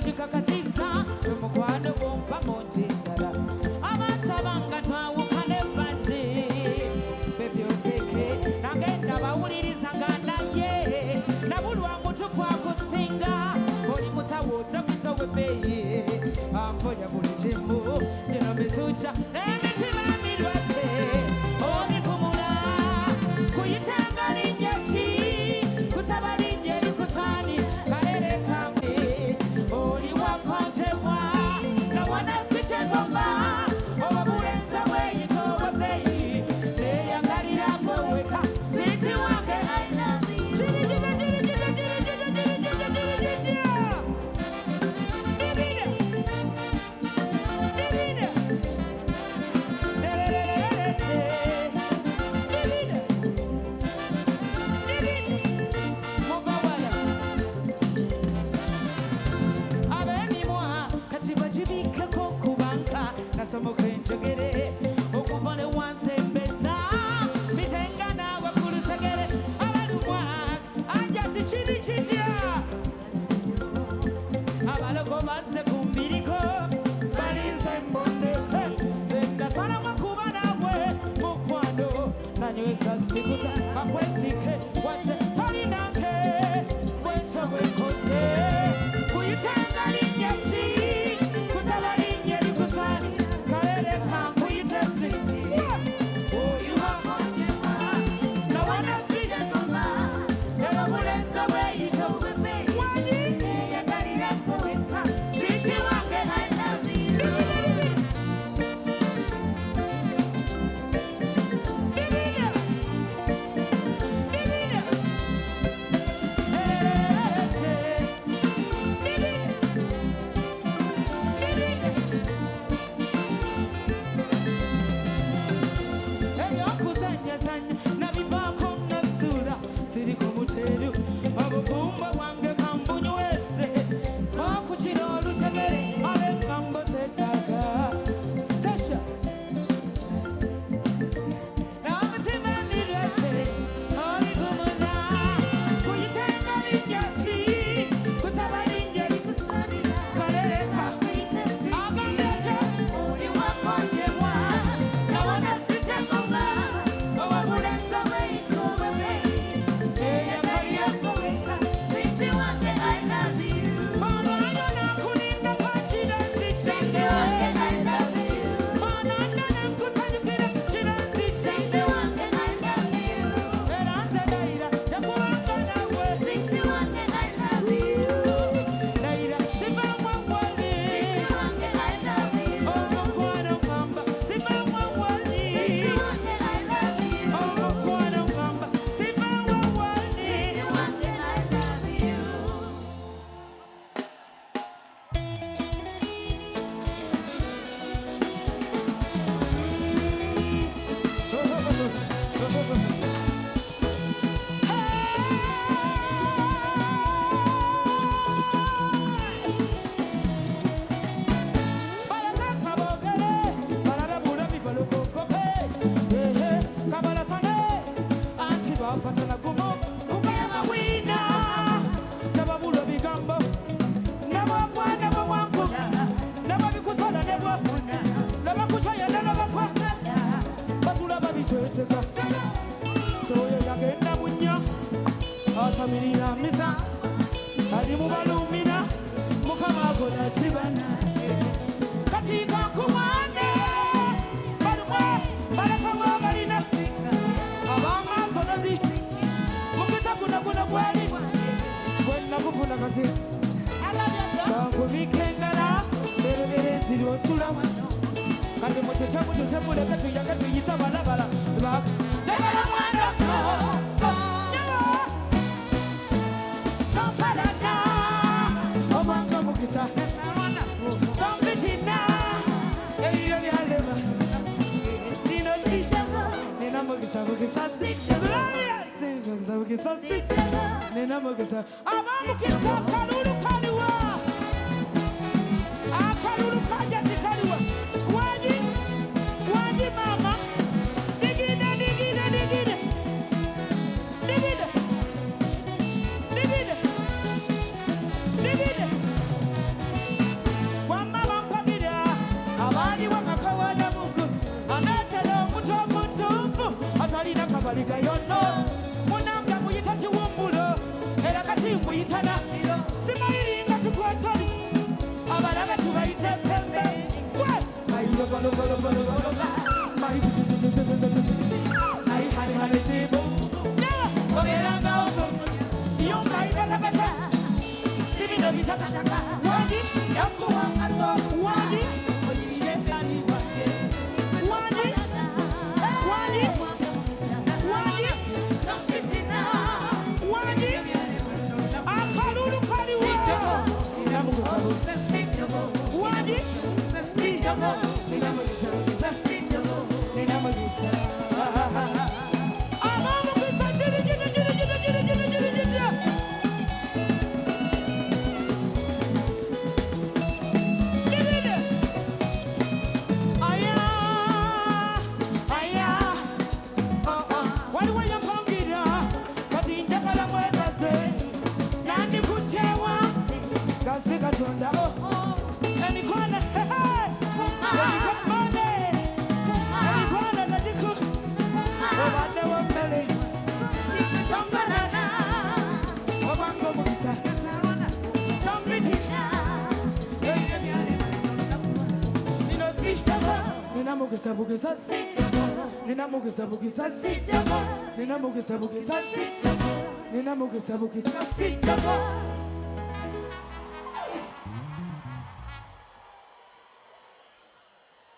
chikakasiza tumukwano bomba monjitala abasabanga twawukane banje bebyoteke nagenda bawuliriza nga naye nabulwa mutupu akusinga oli musawo dokita webeyi amponya buli kimu gino misuja n'emitima mirwate obikumula kuyitanga linnya ki kusaba linnya likusani kalere kambi oli wakontebwa nawana sikyegomba obulenza bweyita obwebeyi neyagalirako weka siti wange I love you Somokwenjogere okuvale wansembeza mitenga nawe kulusegere abalumwa ajati chini chitya abaloko baze kumbiriko balinze mboneke zenda sana makuba nawe mukwano nanyweza sikuta kakwesike wate tali nanke bwecho bwekoze kuyitenga linyechi kusaba linye likusani Asamirira misa alimu balumina mukama kola tibana katika kumane balumwe balakama balina abanga sonazi mukisa kuna kweli kwenda kufuna kazi bangu bikengala bere ziro sulama kati mutetebu lekatu yakatu yita balabala lebala mwana Nena mogesa abamukisa kalulu kaliwa akalulu kajati kaliwa waji mama digide Nina mugisa bugisa